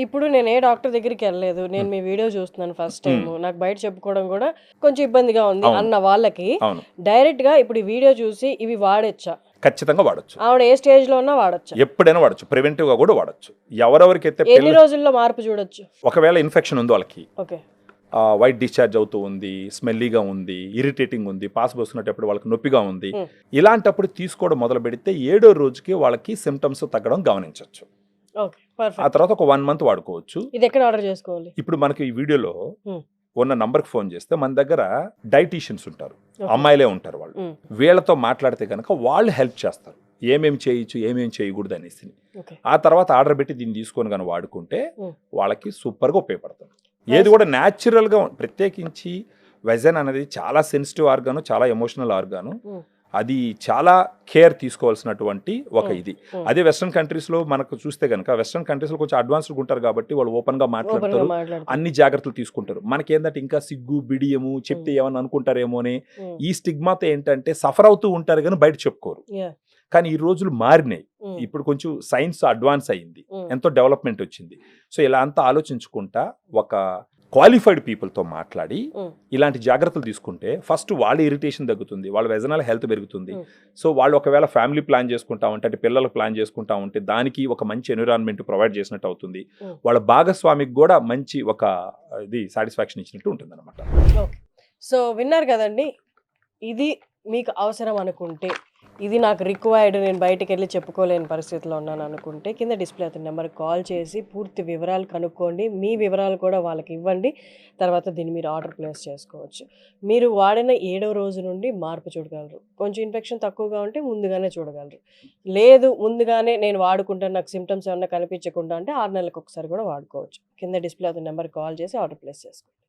ఇప్పుడు నేను ఏ డాక్టర్ దగ్గరికి వెళ్ళలేదు. నేను మీ వీడియో చూస్తున్నాను ఫస్ట్ టైం. నాకు బయట చెప్పుకోవడం కూడా కొంచెం ఇబ్బందిగా ఉంది అన్న వాళ్ళకి డైరెక్ట్ గా ఇప్పుడు ఈ వీడియో చూసి ఇవి వాడొచ్చా? ఖచ్చితంగా వాడచ్చు. ఆవిడ ఏ స్టేజ్ లో ఉన్నా వాడొచ్చా? ఎప్పుడైనా వాడచ్చు. ప్రివెంటివ్ గా కూడా వాడచ్చు. ఎవరెవరికైతే ఎన్ని రోజుల్లో మార్పు చూడొచ్చు? ఒకవేళ ఇన్ఫెక్షన్ ఉంది వాళ్ళకి, ఓకే, వైట్ డిశ్చార్జ్ అవుతూ ఉంది, స్మెల్లీగా ఉంది, ఇరిటేటింగ్ ఉంది, పాస్ పోసుకునేటప్పుడు వాళ్ళకి నొప్పిగా ఉంది, ఇలాంటప్పుడు తీసుకోవడం మొదలు పెడితే 7వ రోజుకి వాళ్ళకి సిమ్టమ్స్ తగ్గడం గమనించవచ్చు. ఆ తర్వాత ఒక 1 మంత్ వాడుకోవచ్చు. ఇది ఎక్కడ ఆర్డర్ చేసుకోవాలి? ఇప్పుడు మనకి ఈ వీడియోలో ఉన్న నంబర్కి ఫోన్ చేస్తే మన దగ్గర డైటీషియన్స్ ఉంటారు, అమ్మాయిలే ఉంటారు. వాళ్ళు వీళ్ళతో మాట్లాడితే కనుక వాళ్ళు హెల్ప్ చేస్తారు, ఏమేమి చేయొచ్చు ఏమేమి చేయకూడదు అనేసి. ఆ తర్వాత ఆర్డర్ పెట్టి దీన్ని తీసుకొని కానీ వాడుకుంటే వాళ్ళకి సూపర్గా ఉపయోగపడుతుంది. ఏది కూడా న్యాచురల్గా, ప్రత్యేకించి వెజన్ అనేది చాలా సెన్సిటివ్ ఆర్గాను, చాలా ఎమోషనల్ ఆర్గాను. అది చాలా కేర్ తీసుకోవాల్సినటువంటి ఒక ఇది. అదే వెస్ట్రన్ కంట్రీస్లో మనకు చూస్తే కనుక, వెస్ట్రన్ కంట్రీస్లో కొంచెం అడ్వాన్స్డ్గా ఉంటారు కాబట్టి వాళ్ళు ఓపెన్గా మాట్లాడతారు, అన్ని జాగ్రత్తలు తీసుకుంటారు. మనకేందంటే ఇంకా సిగ్గు బిడియము, చెప్తే ఏమన్నా అనుకుంటారేమో అని ఈ స్టిగ్మాతో ఏంటంటే సఫర్ అవుతూ ఉంటారు కానీ బయట చెప్పుకోరు. కానీ ఈ రోజులు మారినాయి. ఇప్పుడు కొంచెం సైన్స్ అడ్వాన్స్ అయ్యింది, ఎంతో డెవలప్మెంట్ వచ్చింది. సో ఇలా అంతా ఆలోచించుకుంటా ఒక క్వాలిఫైడ్ పీపుల్తో మాట్లాడి ఇలాంటి జాగ్రత్తలు తీసుకుంటే ఫస్ట్ వాళ్ళ ఇరిటేషన్ తగ్గుతుంది, వాళ్ళ వెజనల్ హెల్త్ పెరుగుతుంది. సో వాళ్ళు ఒకవేళ ఫ్యామిలీ ప్లాన్ చేసుకుంటా ఉంటే, అంటే పిల్లలకు ప్లాన్ చేసుకుంటా ఉంటే దానికి ఒక మంచి ఎన్విరాన్మెంట్ ప్రొవైడ్ చేసినట్టు అవుతుంది. వాళ్ళ భాగస్వామికి కూడా మంచి ఒక ఇది సాటిస్ఫాక్షన్ ఇచ్చినట్టు ఉంటుంది అనమాట. సో విన్నారు కదండి, ఇది మీకు అవసరం అనుకుంటే, ఇది నాకు రిక్వైర్డ్, నేను బయటకు వెళ్ళి చెప్పుకోలేని పరిస్థితిలో ఉన్నాను అనుకుంటే కింద డిస్ప్లే అవుతున్న నెంబర్కి కాల్ చేసి పూర్తి వివరాలు కనుక్కోండి. మీ వివరాలు కూడా వాళ్ళకి ఇవ్వండి. తర్వాత దీన్ని మీరు ఆర్డర్ ప్లేస్ చేసుకోవచ్చు. మీరు వాడిన 7వ రోజు నుండి మార్పు చూడగలరు. కొంచెం ఇన్ఫెక్షన్ తక్కువగా ఉంటే ముందుగానే చూడగలరు. లేదు ముందుగానే నేను వాడుకుంటాను, నాకు సిమ్టమ్స్ ఏమన్నా కనిపించకుండా అంటే 6 నెలలకు ఒకసారి కూడా వాడుకోవచ్చు. కింద డిస్ప్లే అవుతున్న నెంబర్కి కాల్ చేసి ఆర్డర్ ప్లేస్ చేసుకోండి.